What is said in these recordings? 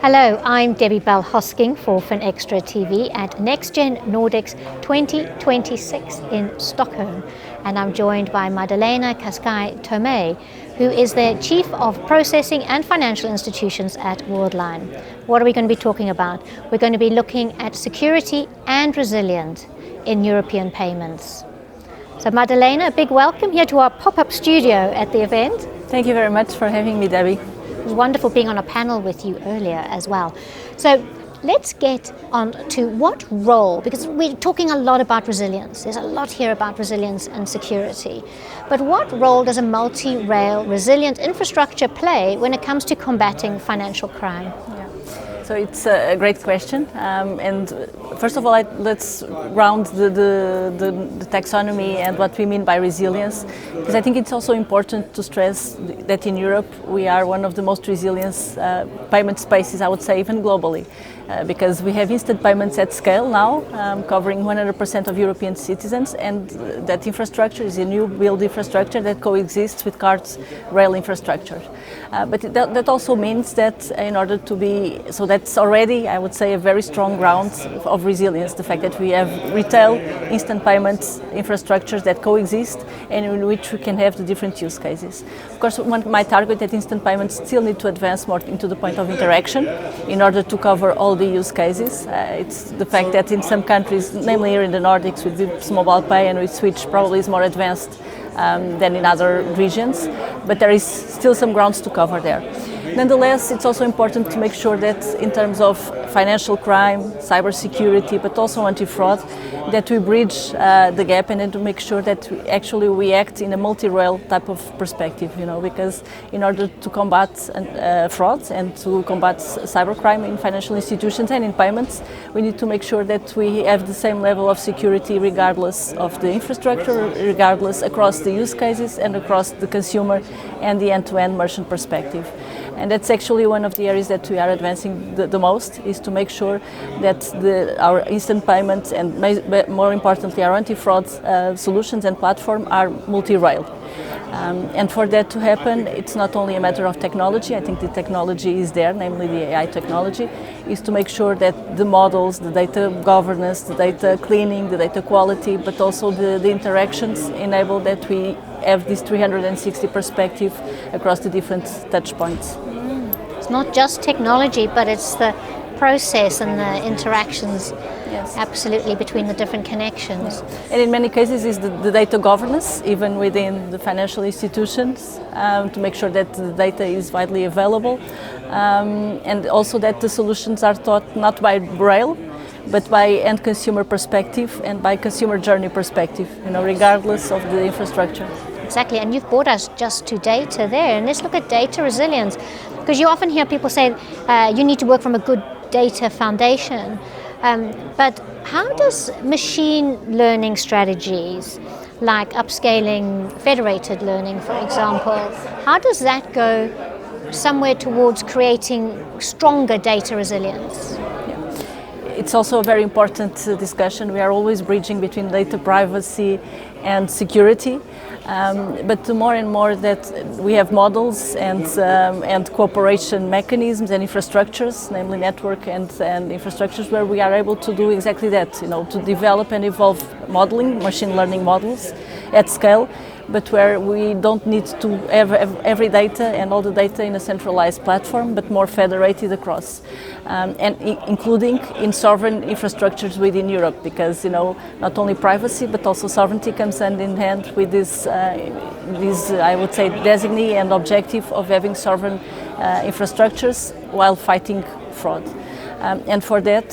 Hello, I'm Debbie Bell-Hosking for FinextraTV at NextGen Nordics 2026 in Stockholm, and I'm joined by Madalena Cascais Tomé, who is the Chief of Processing and Financial Institutions at Worldline. What are we going to be talking about? We're going to be looking at security and resilience in European payments. So Madalena, a big welcome here to our pop-up studio at the event. Thank you very much for having me, Debbie. It was wonderful being on a panel with you earlier as well. So let's get on to what role, because we're talking a lot about resilience. There's a lot here about resilience and security. But what role does a multi-rail resilient infrastructure play when it comes to combating financial crime? So it's a great question, and first of all, let's round the taxonomy and what we mean by resilience, because I think it's also important to stress that in Europe we are one of the most resilient payment spaces, I would say, even globally, because we have instant payments at scale now, covering 100% of European citizens, and that infrastructure is a new build infrastructure that coexists with cards rail infrastructure. But that also means that in order to be, so that's already, I would say, a very strong ground of resilience, the fact that we have retail instant payments infrastructures that coexist and in which we can have the different use cases. Of course, one might argue that instant payments still need to advance more into the point of interaction in order to cover all the use cases. It's the fact that in some countries, namely here in the Nordics with Vipps Mobile Pay and with Switch, probably is more advanced than in other regions, but there is still some grounds to cover there. Nonetheless, it's also important to make sure that in terms of financial crime, cybersecurity, but also anti-fraud, that we bridge the gap and then to make sure that we act in a multi-rail type of perspective, because in order to combat fraud and to combat cybercrime in financial institutions and in payments, we need to make sure that we have the same level of security regardless of the infrastructure, regardless across the use cases and across the consumer and the end-to-end merchant perspective. And that's actually one of the areas that we are advancing the most, is to make sure that our instant payments and more importantly our anti-fraud solutions and platform are multi-rail. And for that to happen, it's not only a matter of technology. I think the technology is there, namely the AI technology, is to make sure that the models, the data governance, the data cleaning, the data quality, but also the interactions enable that we have this 360 perspective across the different touch points. It's not just technology, but it's the process and the interactions, yes, absolutely, between the different connections. And in many cases is the data governance, even within the financial institutions, to make sure that the data is widely available, and also that the solutions are thought not by rail, but by end consumer perspective and by consumer journey perspective, regardless of the infrastructure. Exactly, and you've brought us just to data there, and let's look at data resilience, because you often hear people say you need to work from a good data foundation, but how does machine learning strategies like upscaling federated learning, for example, how does that go somewhere towards creating stronger data resilience? It's also a very important discussion. We are always bridging between data privacy and security, but the more and more that we have models and cooperation mechanisms and infrastructures, namely network and infrastructures, where we are able to do exactly that, to develop and evolve modeling, machine learning models at scale, but where we don't need to have every data and all the data in a centralized platform, but more federated across, and including in sovereign infrastructures within Europe, because not only privacy but also sovereignty comes hand in hand with this I would say designee and objective of having sovereign infrastructures while fighting fraud. And for that,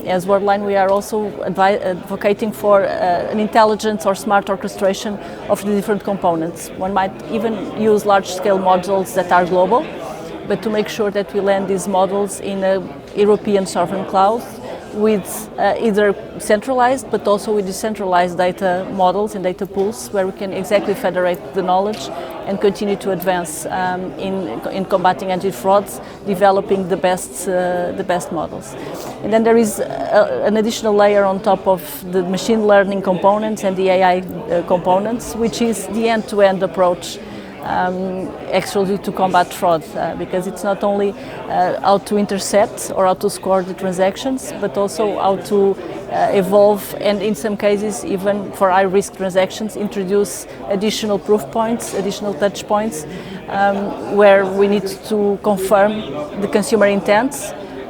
as Worldline, we are also advocating for an intelligent or smart orchestration of the different components. One might even use large-scale modules that are global, but to make sure that we land these models in a European sovereign cloud with either centralized but also with decentralized data models and data pools, where we can exactly federate the knowledge and continue to advance in combating anti-fraud, developing the best models. And then there is an additional layer on top of the machine learning components and the AI components, which is the end-to-end approach actually to combat fraud, because it's not only how to intercept or how to score the transactions, but also how to evolve, and in some cases even for high risk transactions introduce additional proof points, additional touch points, where we need to confirm the consumer intent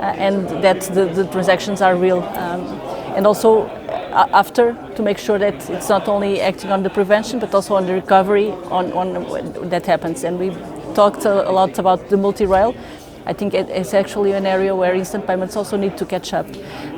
and that the transactions are real, and also after, to make sure that it's not only acting on the prevention but also on the recovery on that happens. And we talked a lot about the multi-rail. I think it's actually an area where instant payments also need to catch up,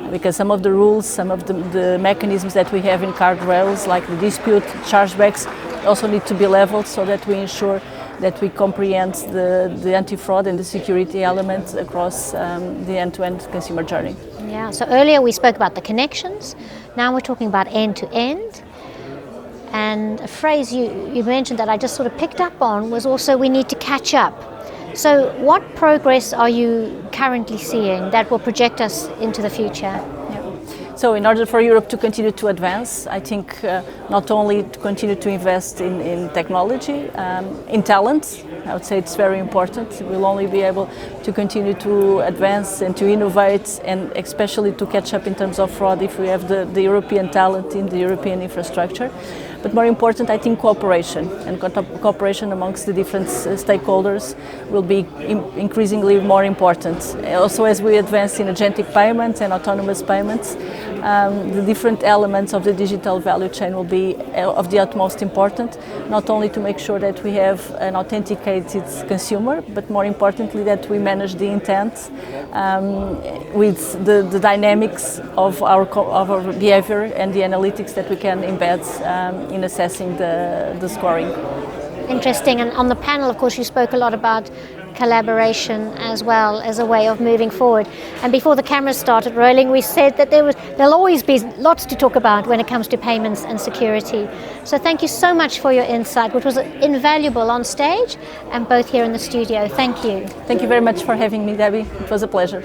because some of the rules, some of the mechanisms that we have in card rails, like the dispute, chargebacks, also need to be leveled so that we ensure that we comprehend the anti-fraud and the security elements across the end-to-end consumer journey. Yeah, so earlier we spoke about the connections, now we're talking about end-to-end. And a phrase you mentioned that I just sort of picked up on was also we need to catch up. So what progress are you currently seeing that will project us into the future? So in order for Europe to continue to advance, I think not only to continue to invest in technology, in talent, I would say it's very important. We'll only be able to continue to advance and to innovate, and especially to catch up in terms of fraud if we have the European talent in the European infrastructure. But more important, I think cooperation, and cooperation amongst the different stakeholders will be increasingly more important. Also, as we advance in agentic payments and autonomous payments, the different elements of the digital value chain will be of the utmost importance, not only to make sure that we have an authenticated consumer, but more importantly that we manage the intent with the dynamics of our behavior and the analytics that we can embed in assessing the scoring. Interesting. And on the panel, of course, you spoke a lot about collaboration as well as a way of moving forward. And before the cameras started rolling, we said that there'll always be lots to talk about when it comes to payments and security. So thank you so much for your insight, which was invaluable on stage and both here in the studio. Thank you. Thank you very much for having me, Debbie. It was a pleasure.